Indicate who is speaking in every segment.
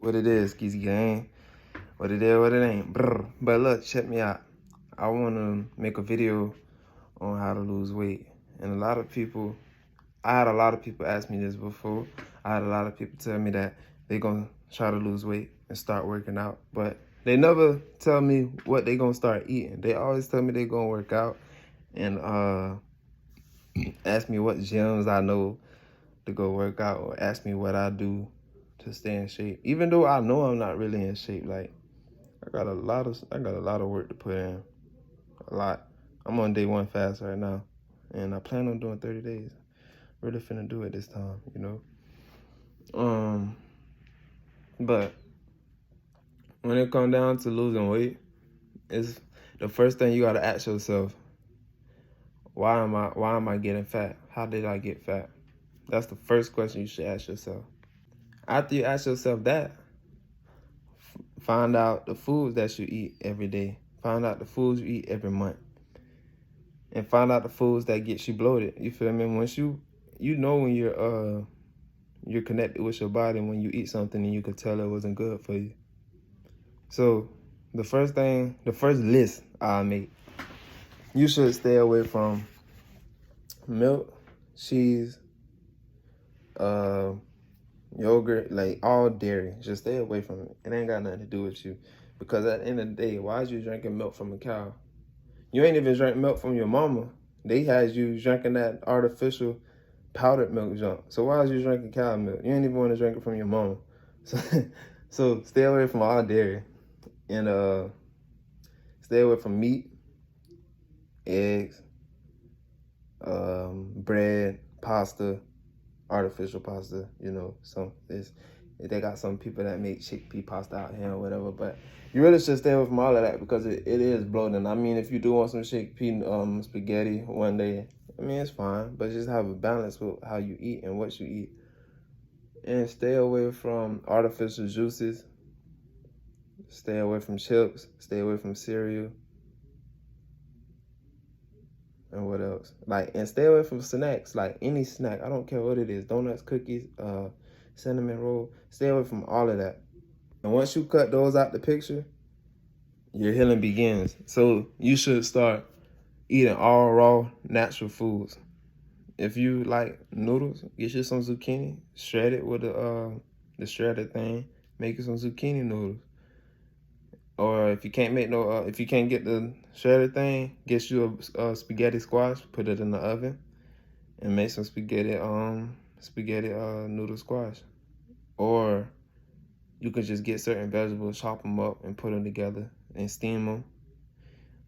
Speaker 1: what it is, Skeezy Gang. What it is, what it ain't. Brr. But look, check me out. I want to make a video on how to lose weight. And I had a lot of people ask me this before. I had a lot of people tell me that they going to try to lose weight and start working out. But they never tell me what they going to start eating. They always tell me they going to work out and ask me what gyms I know to go work out, or ask me what I do to stay in shape. Even though I know I'm not really in shape, like I got a lot of work to put in. A lot. I'm on day 1 fast right now, and I plan on doing 30 days. Really finna do it this time, you know. But when it comes down to losing weight, it's the first thing you gotta ask yourself: why am I getting fat? How did I get fat? That's the first question you should ask yourself. After you ask yourself that, find out the foods that you eat every day. Find out the foods you eat every month. And find out the foods that get you bloated. You feel me? Once you know when you're connected with your body when you eat something and you could tell it wasn't good for you. So the first list I make, you should stay away from milk, cheese, yogurt, like all dairy. Just stay away from it. It ain't got nothing to do with you. Because at the end of the day, why is you drinking milk from a cow? You ain't even drink milk from your mama. They had you drinking that artificial powdered milk junk. So why is you drinking cow milk? You ain't even want to drink it from your mama. So stay away from all dairy. And stay away from meat, eggs, bread, pasta, artificial pasta, you know. They got some people that make chickpea pasta out here or whatever, but you really should stay away from all of that because it is bloating. I mean, if you do want some chickpea spaghetti one day, I mean, it's fine, but just have a balance with how you eat and what you eat. And stay away from artificial juices. Stay away from chips. Stay away from cereal. And what else? And stay away from snacks, like any snack. I don't care what it is. Donuts, cookies, cinnamon roll. Stay away from all of that. And once you cut those out the picture, your healing begins. So you should start eating all raw, natural foods. If you like noodles, get you some zucchini, shred it with the shredder thing. Make you some zucchini noodles. Or if you can't make if you can't get the shredder thing, get you a spaghetti squash, put it in the oven, and make some spaghetti noodle squash. Or you can just get certain vegetables, chop them up, and put them together and steam them.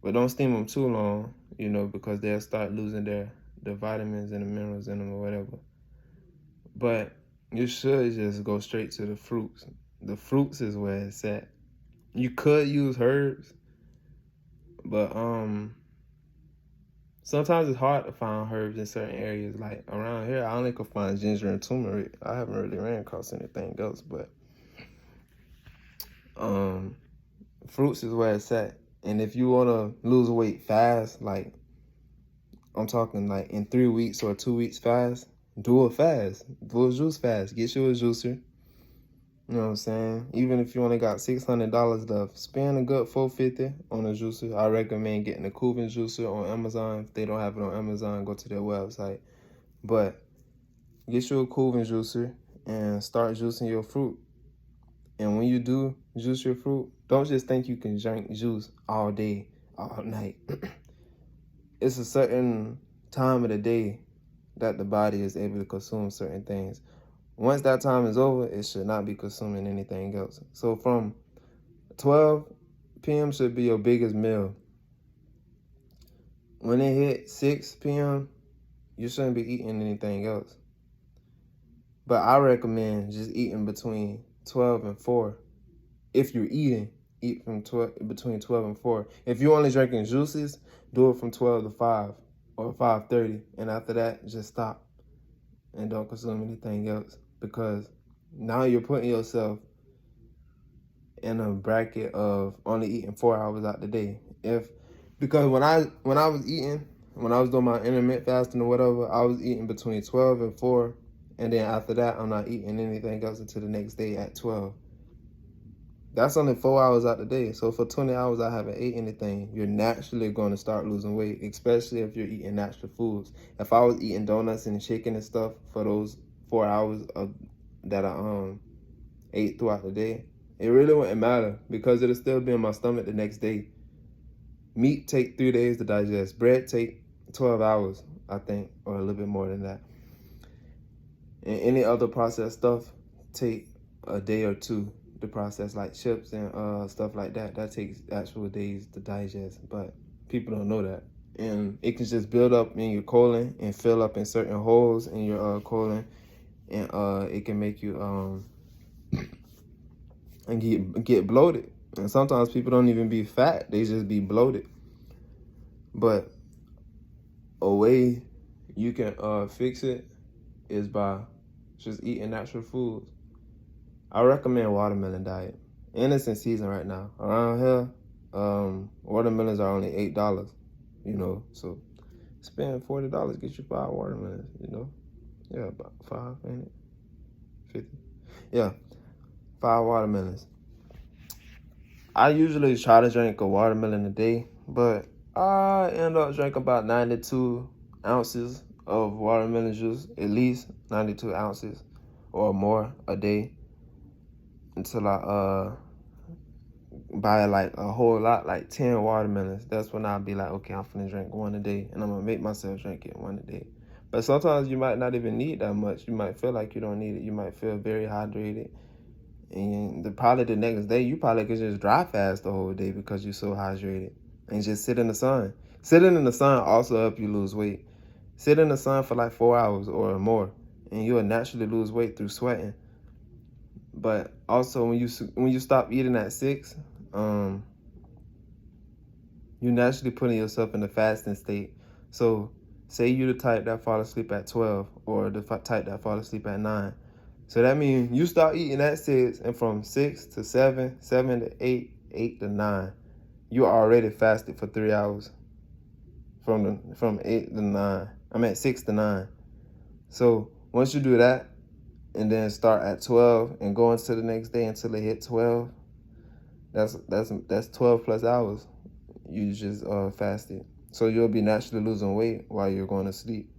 Speaker 1: But don't steam them too long, you know, because they'll start losing the vitamins and the minerals in them or whatever. But you should just go straight to the fruits. The fruits is where it's at. You could use herbs, but sometimes it's hard to find herbs in certain areas. Like around here, I only could find ginger and turmeric. I haven't really ran across anything else, but fruits is where it's at. And if you want to lose weight fast, like I'm talking like in 3 weeks or 2 weeks fast, do a fast. Do a juice fast. Get you a juicer. You know what I'm saying? Even if you only got $600 left, spend a good $450 on a juicer. I recommend getting a Kuvan juicer on Amazon. If they don't have it on Amazon, go to their website. But get you a Kuvan juicer and start juicing your fruit. And when you do juice your fruit, don't just think you can drink juice all day, all night. It's a certain time of the day that the body is able to consume certain things. Once that time is over, it should not be consuming anything else. So from 12 p.m. should be your biggest meal. When it hit 6 p.m., you shouldn't be eating anything else. But I recommend just eating between 12 and 4. If you're eating, eat from between 12 and 4. If you're only drinking juices, do it from 12 to 5 or 5:30. And after that, just stop and don't consume anything else. Because now you're putting yourself in a bracket of only eating 4 hours out the day. Because when I was doing my intermittent fasting or whatever, I was eating between 12 and 4, and then after that, I'm not eating anything else until the next day at 12. That's only 4 hours out the day. So for 20 hours, I haven't ate anything. You're naturally going to start losing weight, especially if you're eating natural foods. If I was eating donuts and chicken and stuff for those 4 hours that I ate throughout the day, it really wouldn't matter because it'll still be in my stomach the next day. Meat take 3 days to digest. Bread take 12 hours, I think, or a little bit more than that. And any other processed stuff take a day or two to process, like chips and stuff like that. That takes actual days to digest, but people don't know that. And it can just build up in your colon and fill up in certain holes in your colon, and it can make you and get bloated. And sometimes people don't even be fat; they just be bloated. But a way you can fix it is by just eating natural foods. I recommend watermelon diet. And it's in season right now. Around here, watermelons are only $8, so spend $40, get you 5 watermelons. Yeah, about 5, ain't it? 50. Yeah, 5 watermelons. I usually try to drink a watermelon a day, but I end up drinking about 92 ounces of watermelon juice, at least 92 ounces or more a day, until I buy like a whole lot, like 10 watermelons. That's when I'll be like, okay, I'm finna drink one a day, and I'm gonna make myself drink it one a day. But sometimes you might not even need that much. You might feel like you don't need it. You might feel very hydrated, and probably the next day you probably could just dry fast the whole day because you're so hydrated, and just sit in the sun. Sitting in the sun also help you lose weight. Sit in the sun for like 4 hours or more, and you'll naturally lose weight through sweating. But also when you stop eating at 6, you naturally putting yourself in the fasting state. So say you the type that fall asleep at 12 or the type that fall asleep at 9. So that means you start eating at 6, and from 6 to 7, 7 to 8, 8 to 9, you already fasted for 3 hours. From 8 to 9. I'm at 6 to 9. So once you do that, and then start at 12 and go into the next day until it hit 12, that's 12 plus hours you just fasted. So you'll be naturally losing weight while you're going to sleep.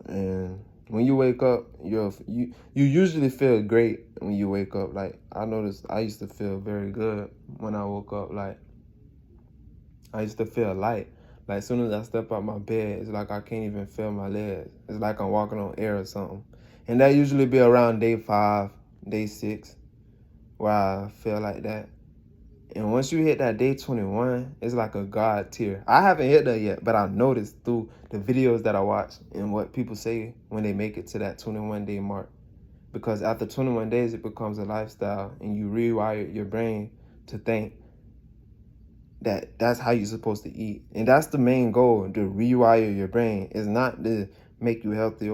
Speaker 1: And when you wake up, you usually feel great when you wake up. Like, I noticed I used to feel very good when I woke up. Like, I used to feel light. Like, as soon as I step out my bed, it's like I can't even feel my legs. It's like I'm walking on air or something. And that usually be around day 5, day 6, where I feel like that. And once you hit that day 21, it's like a God tier. I haven't hit that yet, but I noticed through the videos that I watch and what people say when they make it to that 21-day mark. Because after 21 days, it becomes a lifestyle, and you rewire your brain to think that that's how you're supposed to eat. And that's the main goal, to rewire your brain. It's not to make you healthy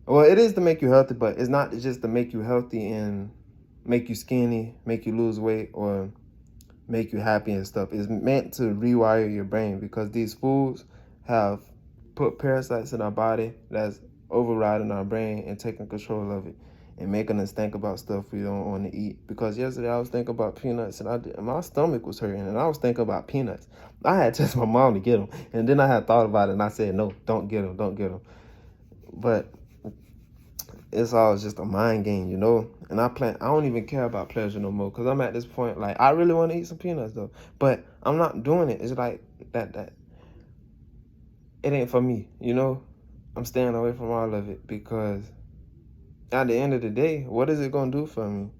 Speaker 1: well, it is to make you healthy, but it's not just to make you healthy and make you skinny, make you lose weight, or make you happy and stuff. It's meant to rewire your brain, because these foods have put parasites in our body that's overriding our brain and taking control of it and making us think about stuff we don't want to eat. Because yesterday I was thinking about peanuts, and my stomach was hurting, and I was thinking about peanuts. I had to tell my mom to get them, and then I had thought about it, and I said, no, don't get them. But it's all just a mind game, And I don't even care about pleasure no more, because I'm at this point, like, I really want to eat some peanuts, though. But I'm not doing it. It's like that it ain't for me, I'm staying away from all of it, because at the end of the day, what is it going to do for me?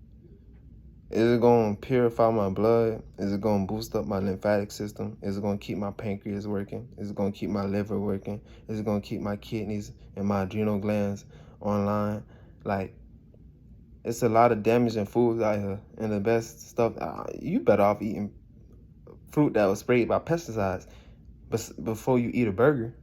Speaker 1: Is it going to purify my blood? Is it going to boost up my lymphatic system? Is it going to keep my pancreas working? Is it going to keep my liver working? Is it going to keep my kidneys and my adrenal glands online? Like, it's a lot of damaging foods out here, and the best stuff, you better off eating fruit that was sprayed by pesticides before you eat a burger.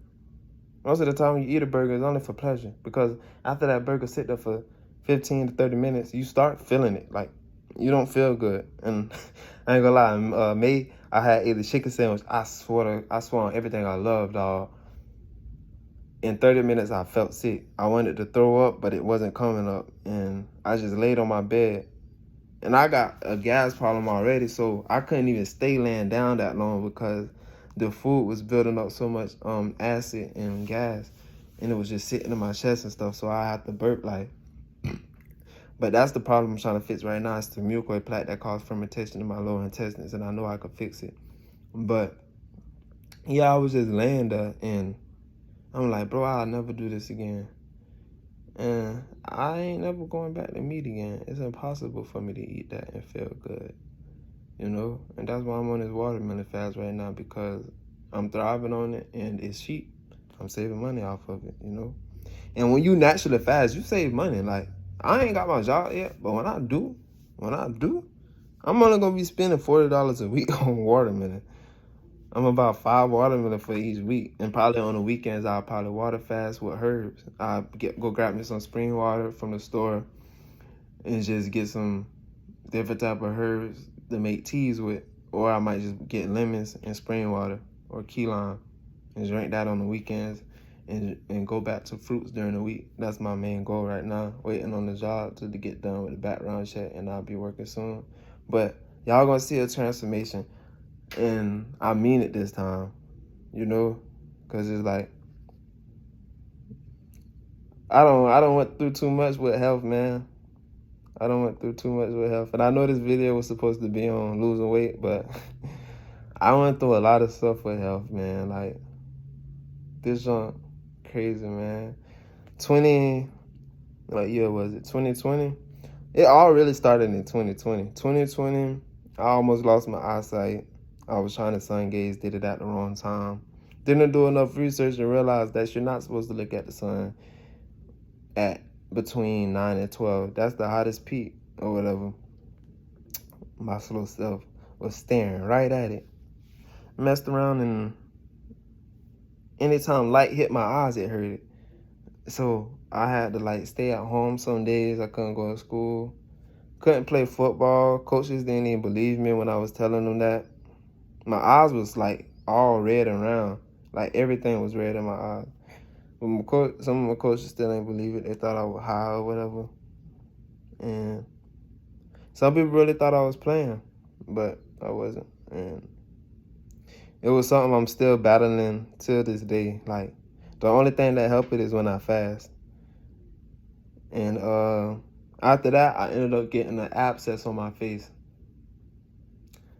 Speaker 1: Most of the time when you eat a burger, it's only for pleasure, because after that burger sit there for 15 to 30 minutes, you start feeling it. Like, you don't feel good. And I ain't gonna lie, I had ate a chicken sandwich. I swear on everything I love, dog. In 30 minutes, I felt sick. I wanted to throw up, but it wasn't coming up. And I just laid on my bed And I got a gas problem already, so I couldn't even stay laying down that long because the food was building up so much acid and gas, and it was just sitting in my chest and stuff. So I had to burp like. But that's the problem I'm trying to fix right now. It's the mucoid plaque that causes fermentation in my lower intestines, and I know I could fix it. But yeah, I was just laying there, and I'm like, bro, I'll never do this again. And I ain't never going back to meat again. It's impossible for me to eat that and feel good, you know? And that's why I'm on this watermelon fast right now, because I'm thriving on it and it's cheap. I'm saving money off of it, you know? And when you naturally fast, you save money. Like, I ain't got my job yet, but when I do, I'm only gonna be spending $40 a week on watermelon. I'm about 5 watermelon for each week, and probably on the weekends I'll probably water fast with herbs. I go grab me some spring water from the store and just get some different type of herbs to make teas with, or I might just get lemons and spring water or key lime and drink that on the weekends, and go back to fruits during the week. That's my main goal right now. Waiting on the job to get done with the background check, and I'll be working soon. But y'all gonna see a transformation. And I mean it this time, you know, because it's like, I don't went through too much with health, man. I don't went through too much with health. And I know this video was supposed to be on losing weight, but I went through a lot of stuff with health, man. Like, this junk crazy, man. What year was it? 2020? It all really started in 2020. 2020, I almost lost my eyesight. I was trying to sun gaze, did it at the wrong time. Didn't do enough research and realized that you're not supposed to look at the sun at between 9 and 12. That's the hottest peak or whatever. My slow self was staring right at it. Messed around, and anytime light hit my eyes, it hurt it. So I had to like stay at home some days. I couldn't go to school. Couldn't play football. Coaches didn't even believe me when I was telling them that. My eyes was like all red and round. Like everything was red in my eyes. But some of my coaches still ain't believe it. They thought I was high or whatever. And some people really thought I was playing, but I wasn't. And it was something I'm still battling till this day. Like, the only thing that helped it is when I fast. And after that, I ended up getting an abscess on my face.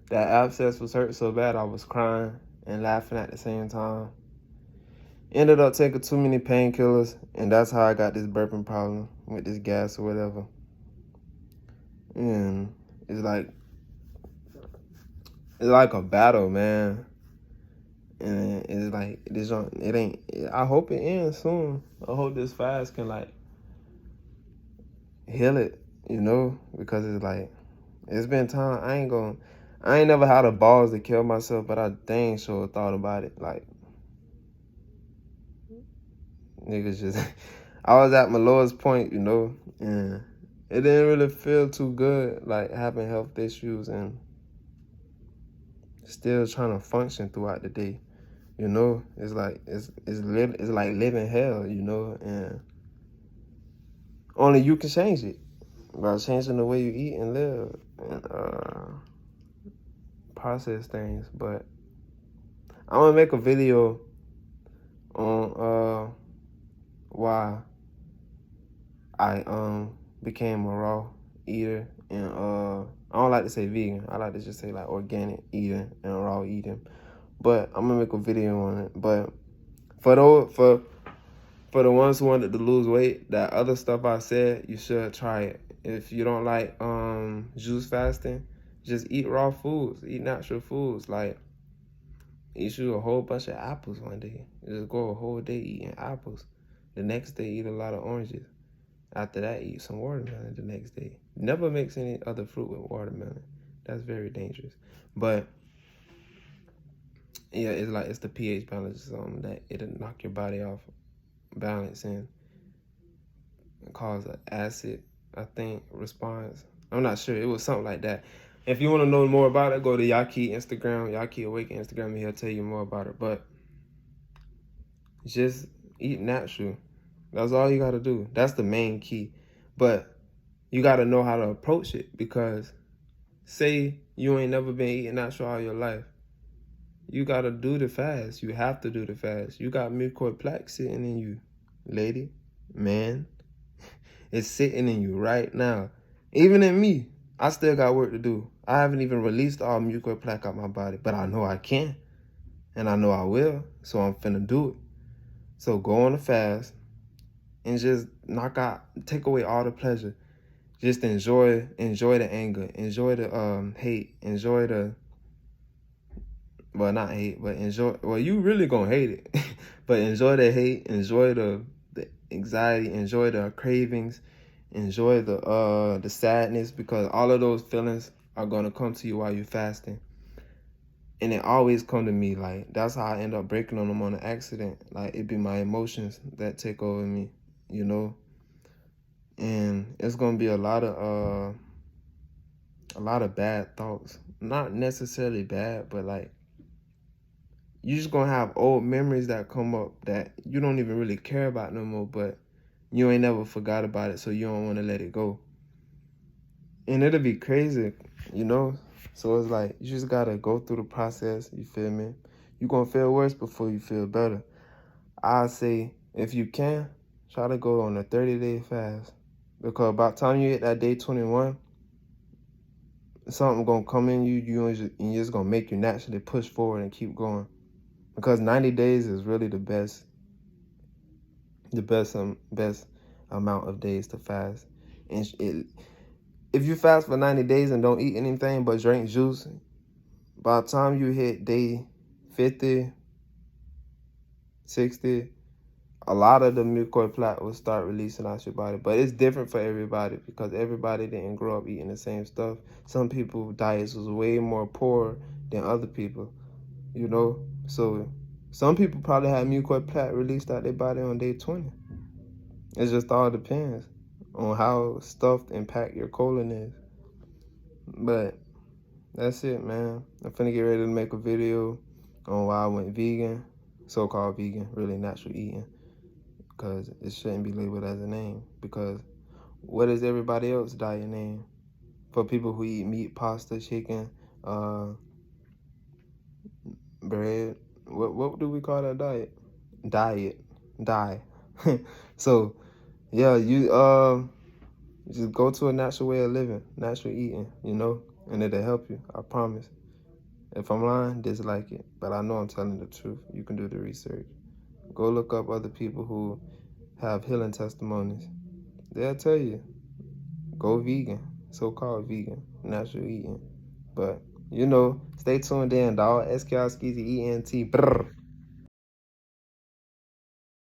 Speaker 1: That abscess was hurt so bad I was crying and laughing at the same time. Ended up taking too many painkillers, and that's how I got this burping problem with this gas or whatever. And it's like a battle, man. And it's like, it ain't, I hope it ends soon. I hope this fast can like heal it, you know, because it's like, it's been time. I ain't never had the balls to kill myself, but I dang sure thought about it. Like, niggas just, I was at my lowest point, you know, and it didn't really feel too good, like having health issues and still trying to function throughout the day, you know. It's like, it's like living hell, you know, and only you can change it by changing the way you eat and live and process things. But I'm gonna make a video on why I became a raw eater, and I don't like to say vegan. I like to just say like organic eating and raw eating. But I'm gonna make a video on it. But for the ones who wanted to lose weight, that other stuff I said, you should try it. If you don't like juice fasting, just eat raw foods, eat natural foods. Like, eat you a whole bunch of apples one day. Just go a whole day eating apples. The next day, eat a lot of oranges. After that, eat some watermelon the next day. Never mix any other fruit with watermelon. That's very dangerous. But yeah, it's the pH balance that it'll knock your body off balance and cause an acid, I think, response. I'm not sure. It was something like that. If you want to know more about it, go to Yaki Instagram, Yaki Awake Instagram, and he'll tell you more about it. But just eat natural. That's all you got to do. That's the main key. But you got to know how to approach it, because say you ain't never been eating natural all your life. You got to do the fast. You have to do the fast. You got mucoid plaque sitting in you, lady, man. It's sitting in you right now. Even in me, I still got work to do. I haven't even released all mucoid plaque out my body, but I know I can, and I know I will, so I'm finna do it. So go on a fast and just take away all the pleasure. Just enjoy the anger, enjoy the hate, enjoy the, well, not hate, but enjoy, well, you really gonna hate it, but enjoy the hate, enjoy the anxiety, enjoy the cravings, enjoy the sadness, because all of those feelings are gonna come to you while you're fasting. And it always come to me, like, that's how I end up breaking on them on an accident. Like, it be my emotions that take over me, you know? And it's gonna be a lot of bad thoughts. Not necessarily bad, but like, you're just gonna have old memories that come up that you don't even really care about no more, but you ain't never forgot about it, so you don't want to let it go. And it'll be crazy, you know? So it's like, you just gotta go through the process, you feel me? You're gonna feel worse before you feel better. I say, if you can, try to go on a 30-day fast. Because by the time you hit that day 21, something gonna come in you, and you're just gonna make you naturally push forward and keep going. Because 90 days is really the best amount of days to fast. And if you fast for 90 days and don't eat anything but drink juice, by the time you hit day 50, 60, a lot of the mucoid plaque will start releasing out your body. But it's different for everybody, because everybody didn't grow up eating the same stuff. Some people's diets was way more poor than other people, you know? So some people probably had mucoid plaque released out their body on day 20. It just all depends on how stuffed and packed your colon is. But that's it, man. I'm finna get ready to make a video on why I went vegan, so-called vegan, really natural eating, because it shouldn't be labeled as a name. Because what is everybody else's diet name? For people who eat meat, pasta, chicken, bread, what do we call that diet? Die. So yeah, you just go to a natural way of living, natural eating, you know, and it'll help you, I promise. If I'm lying, dislike it, but I know I'm telling the truth. You can do the research. Go look up other people who have healing testimonies. They'll tell you, go vegan, so-called vegan, natural eating. But, you know, stay tuned in, dog. SKR Skeezy ENT. Brr.